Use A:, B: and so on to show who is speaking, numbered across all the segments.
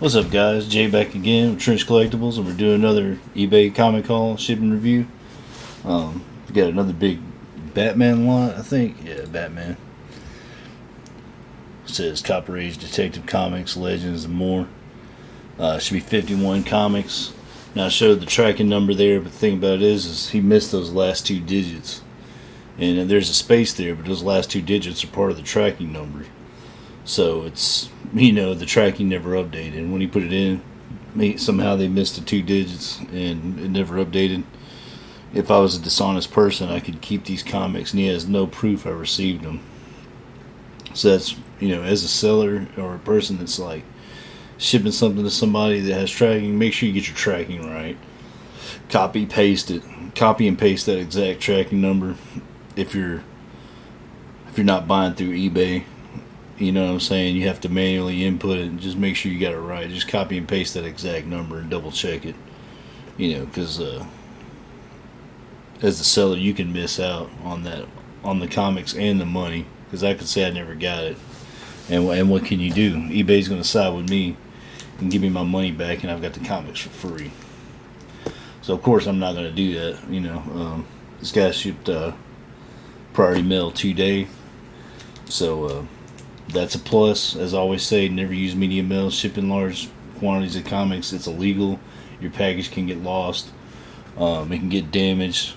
A: What's up, guys? Jay back again with Trench Collectibles, and we're doing another eBay comic haul shipping review. We got another big Batman lot, I think. Yeah, Batman. It says Copper Age Detective Comics, Legends, and more. Should be 51 comics. Now I showed the tracking number there, but the thing about it is he missed those last two digits. And there's a space there, but those last two digits are part of the tracking number. So it's, the tracking never updated. When he put it in, somehow they missed the two digits and it never updated. If I was a dishonest person, I could keep these comics, and he has no proof I received them. So that's, as a seller or a person that's like shipping something to somebody that has tracking, make sure you get your tracking right. Copy and paste that exact tracking number. If you're not buying through eBay, you know what I'm saying, you have to manually input it and just make sure you got it right. Just copy and paste that exact number and double check it. Because as a seller, you can miss out on the comics and the money. Because I could say I never got it, and what can you do? eBay's going to side with me and give me my money back, and I've got the comics for free. So of course I'm not going to do that. This guy shipped priority mail 2-day, so that's a plus. As I always say, never use medium mail. Shipping large quantities of comics, it's illegal. Your package can get lost. It can get damaged.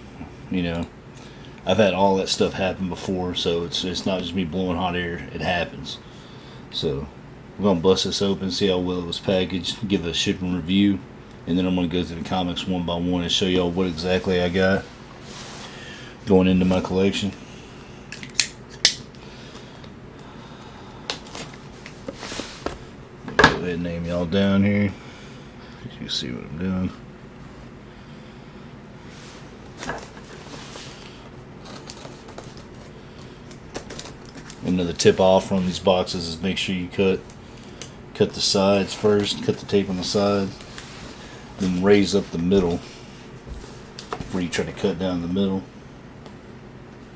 A: I've had all that stuff happen before, so it's not just me blowing hot air. It happens. So we're gonna bust this open, see how well it was packaged, give a shipping review, and then I'm gonna go through the comics one by one and show y'all what exactly I got going into my collection. Go ahead and name y'all down here. You can see what I'm doing. Another tip off from these boxes is make sure you cut the sides first, cut the tape on the side, then raise up the middle where you try to cut down the middle.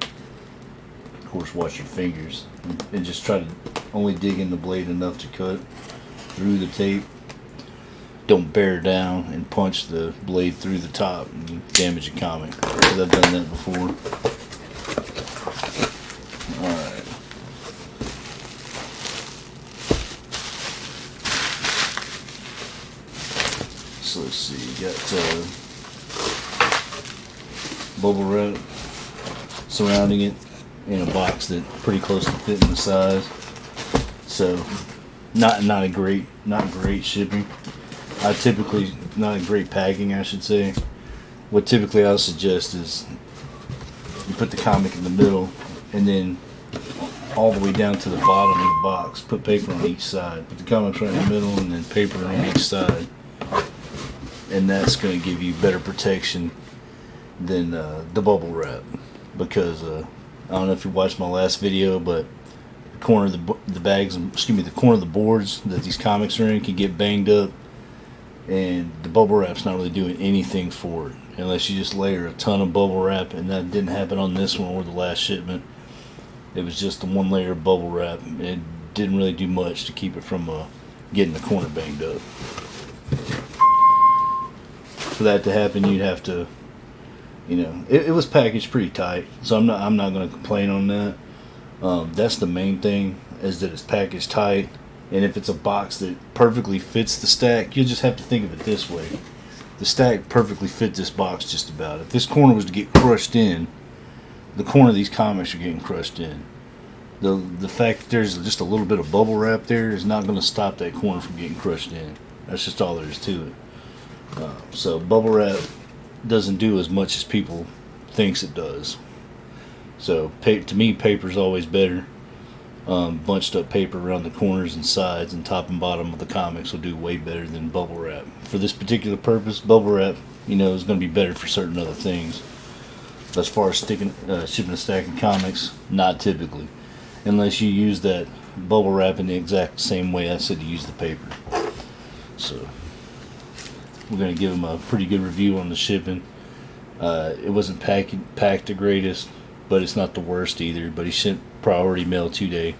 A: Of course, watch your fingers and just try to only dig in the blade enough to cut through the tape. Don't bear down and punch the blade through the top and damage a comic, because I've done that before. Alright. So let's see, you got bubble wrap surrounding it in a box that pretty close to fitting the size. So not great shipping. Not a great packing, I should say. What typically I would suggest is you put the comic in the middle, and then all the way down to the bottom of the box, put paper on each side. Put the comics right in the middle, and then paper on each side. And that's going to give you better protection than the bubble wrap, because I don't know if you watched my last video, but the corner of the corner of the boards that these comics are in can get banged up, and the bubble wrap's not really doing anything for it unless you just layer a ton of bubble wrap. And that didn't happen on this one or the last shipment. It was just the one layer of bubble wrap. It didn't really do much to keep it from getting the corner banged up. For that to happen, you'd have to, it was packaged pretty tight, so I'm not going to complain on that. That's the main thing, is that it's packaged tight, and if it's a box that perfectly fits the stack, you'll just have to think of it this way: the stack perfectly fit this box just about. If this corner was to get crushed in, the corner of these comics are getting crushed in. The fact that there's just a little bit of bubble wrap there is not going to stop that corner from getting crushed in. That's just all there is to it. So bubble wrap doesn't do as much as people thinks it does. So to me, paper's always better. Bunched up paper around the corners and sides and top and bottom of the comics will do way better than bubble wrap. For this particular purpose, bubble wrap, is going to be better for certain other things. As far as shipping and stacking comics, not typically, unless you use that bubble wrap in the exact same way I said to use the paper. So we're going to give him a pretty good review on the shipping. It wasn't packed the greatest, but it's not the worst either. But he sent priority mail 2-day,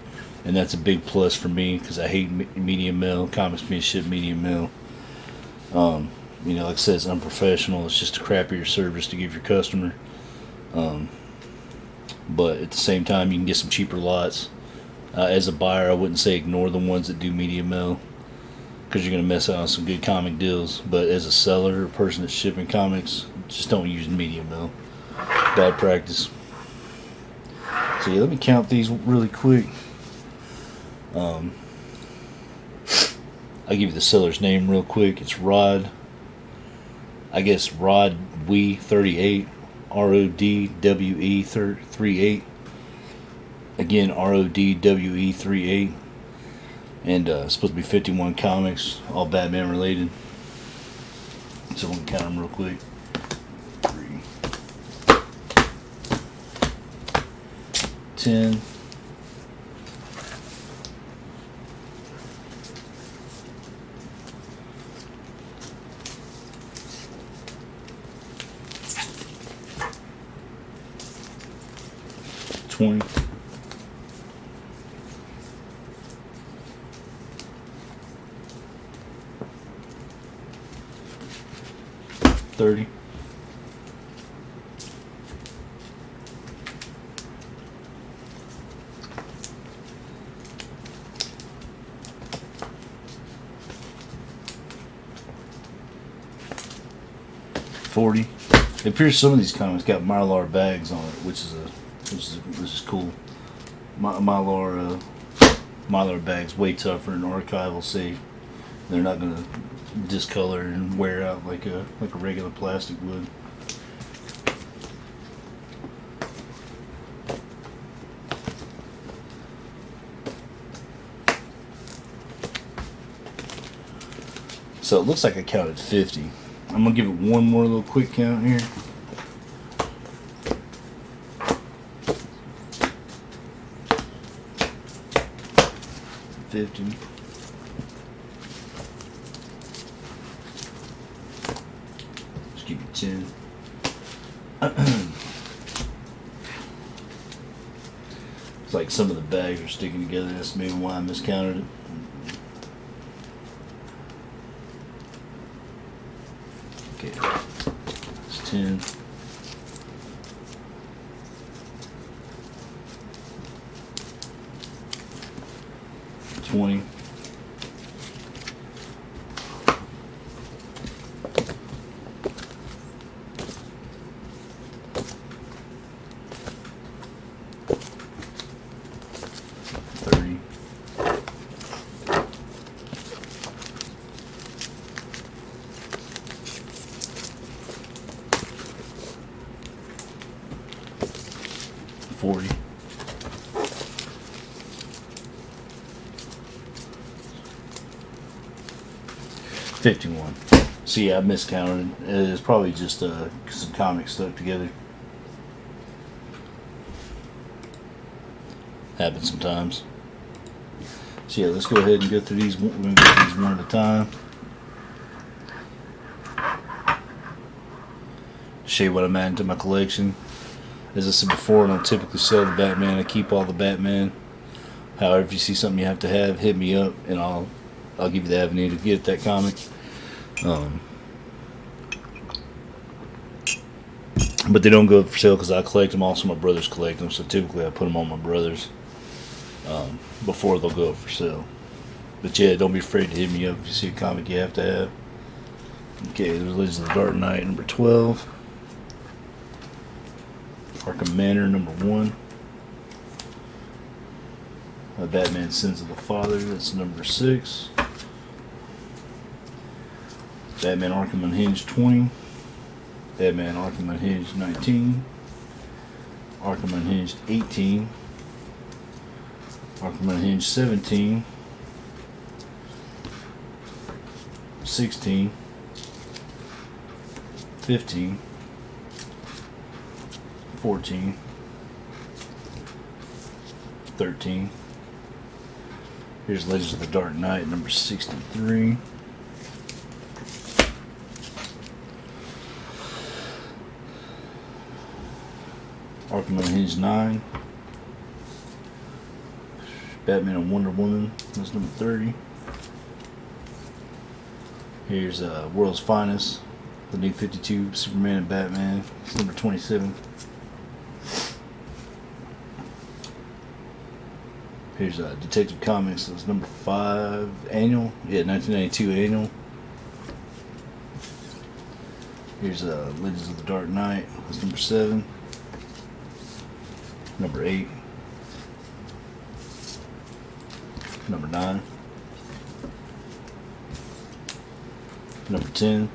A: and that's a big plus for me because I hate medium mail. Comics being shipped medium mail. Like I said, it's unprofessional. It's just a crappier service to give your customer. But at the same time, you can get some cheaper lots. As a buyer, I wouldn't say ignore the ones that do medium mail because you're going to miss out on some good comic deals. But as a seller or person that's shipping comics, just don't use medium mail. Bad practice. So yeah, let me count these really quick. I'll give you the seller's name real quick. It's Rod. I guess Rod We 38. RODWE 38. Again, RODWE 38. And it's supposed to be 51 comics, all Batman related. So we'll count them real quick. 3, 10, 20, 30, 40. It appears some of these comics got Mylar bags on it, which is cool. Mylar bags way tougher and archival safe. They're not gonna discolor and wear out like a regular plastic would. So it looks like I counted 50. I'm gonna give it one more little quick count here. Just give you 10. It's like some of the bags are sticking together. That's maybe why I miscounted it. Okay, it's 10. 20. 30. 40. 51. So yeah, I miscounted. It's probably just some comics stuck together. Happens sometimes. So yeah, let's go ahead and go through these. We're going to go through these one at a time. Show you what I'm adding to my collection. As I said before, I don't typically sell the Batman. I keep all the Batman. However, if you see something you have to have, hit me up and I'll give you the avenue to get that comic. But they don't go for sale because I collect them. Also, my brothers collect them, so typically I put them on my brothers before they'll go up for sale. But yeah, don't be afraid to hit me up if you see a comic you have to have. Okay, there's Legends of the Dark Knight number 12. Arkham Manor number 1. Batman Sins of the Father, that's number 6. Batman Arkham Unhinged 20. Batman Arkham Unhinged 19. Arkham Unhinged 18. Arkham Unhinged 17. 16. 15. 14. 13. Here's Legends of the Dark Knight number 63. Arkham Unhinged 9. Batman and Wonder Woman. That's number 30. Here's World's Finest, the New 52, Superman and Batman. It's number 27. Here's Detective Comics. That's number 5 annual. Yeah, 1992 annual. Here's Legends of the Dark Knight. That's number 7. Number 8. Number 9. Number 10.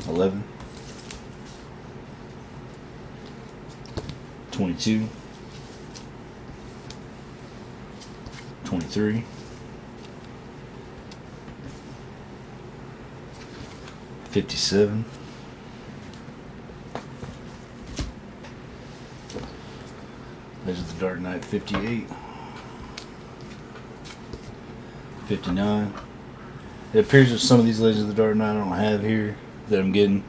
A: 11. 22. 23. 57. Legends of the Dark Knight 58. 59. It appears that some of these Legends of the Dark Knight I don't have here that I'm getting,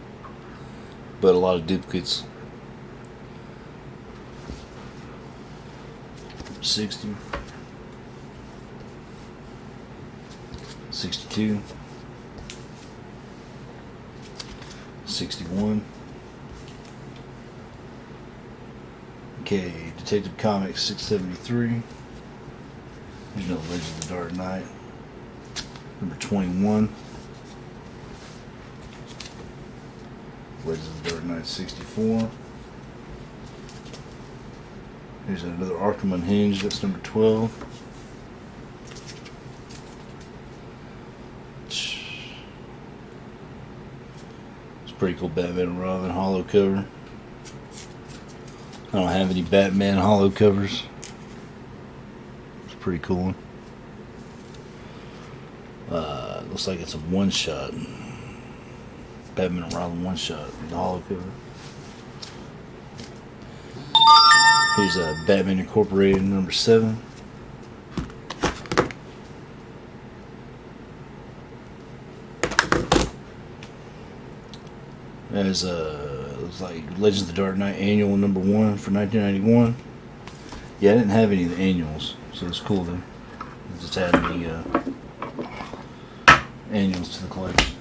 A: but a lot of duplicates. 60. 62. 61. Okay, Detective Comics 673. There's no Legends of the Dark Knight. Number 21. Legends of the Dark Knight 64. Here's another Arkham Unhinged. That's number 12. It's pretty cool Batman and Robin hollow cover. I don't have any Batman hollow covers. It's a pretty cool one. Looks like it's a one-shot. Batman and Robin one-shot. The hollow cover. Here's Batman Incorporated number 7. There's looks like Legends of the Dark Knight annual number 1 for 1991. Yeah, I didn't have any of the annuals, so it's cool to just add the annuals to the collection.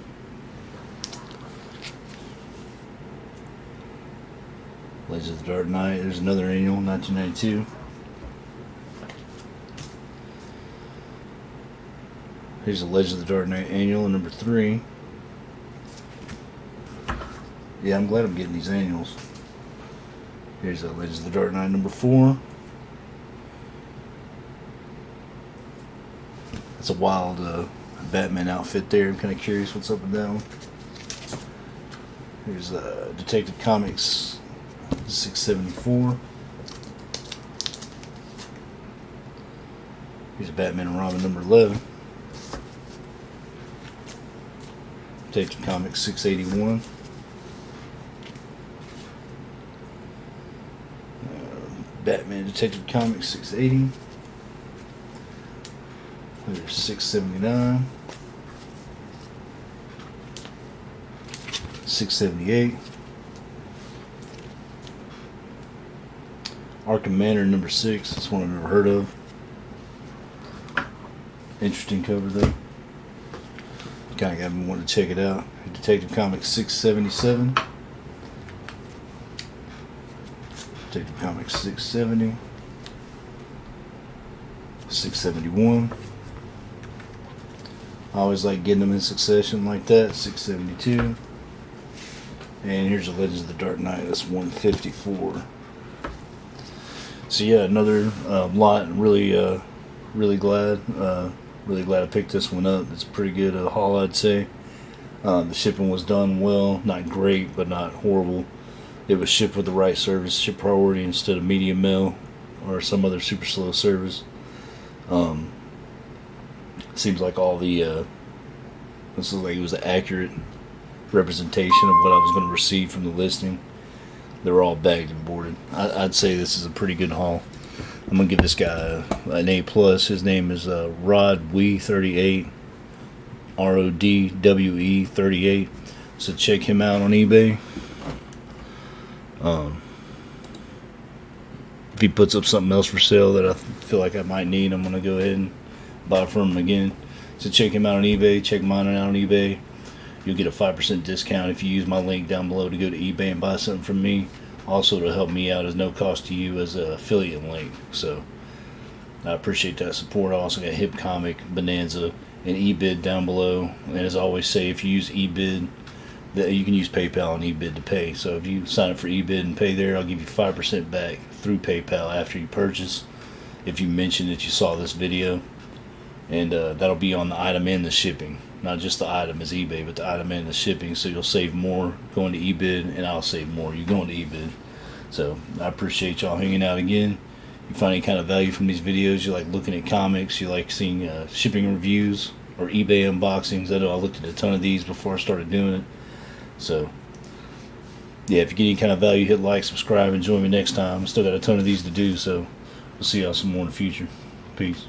A: Legends of the Dark Knight. There's another annual, 1992. Here's the Legends of the Dark Knight annual, number 3. Yeah, I'm glad I'm getting these annuals. Here's the Legends of the Dark Knight number 4. That's a wild Batman outfit there. I'm kind of curious what's up with that one. Here's Detective Comics 674. Here's Batman and Robin number 11. Detective Comics 681. Batman Detective Comics 680. There's 679. 678. Arkham Manor number 6. That's one I've never heard of. Interesting cover though. Kind of got me wanting to check it out. Detective Comics 677. Detective Comics 670. 671. I always like getting them in succession like that. 672. And here's the Legends of the Dark Knight. That's 154. So yeah, another lot. Really glad. Really glad I picked this one up. It's a pretty good haul, I'd say. The shipping was done well. Not great, but not horrible. It was shipped with the right service, shipped priority instead of medium mail or some other super slow service. Seems like all the this looks like it was an accurate representation of what I was going to receive from the listing. They were all bagged and boarded. I'd say this is a pretty good haul. I'm gonna give this guy an A+. His name is Rodwe38, RODWE38. So check him out on eBay. If he puts up something else for sale that I feel like I might need, I'm gonna go ahead and buy from him again. So check him out on eBay. Check mine out on eBay. You'll get a 5% discount if you use my link down below to go to eBay and buy something from me. Also, to help me out, is no cost to you as an affiliate link. So I appreciate that support. I also got Hip Comic, Bonanza, and eBid down below. And as I always say, if you use eBid, that you can use PayPal and eBid to pay. So if you sign up for eBid and pay there, I'll give you 5% back through PayPal after you purchase, if you mention that you saw this video. And that'll be on the item and the shipping. Not just the item as eBay, but the item and the shipping. So you'll save more going to eBid, and I'll save more you going to eBid. So I appreciate y'all hanging out again. If you find any kind of value from these videos, you like looking at comics, you like seeing shipping reviews or eBay unboxings. I know I looked at a ton of these before I started doing it. So yeah, if you get any kind of value, hit like, subscribe, and join me next time. I still got a ton of these to do, so we'll see y'all some more in the future. Peace.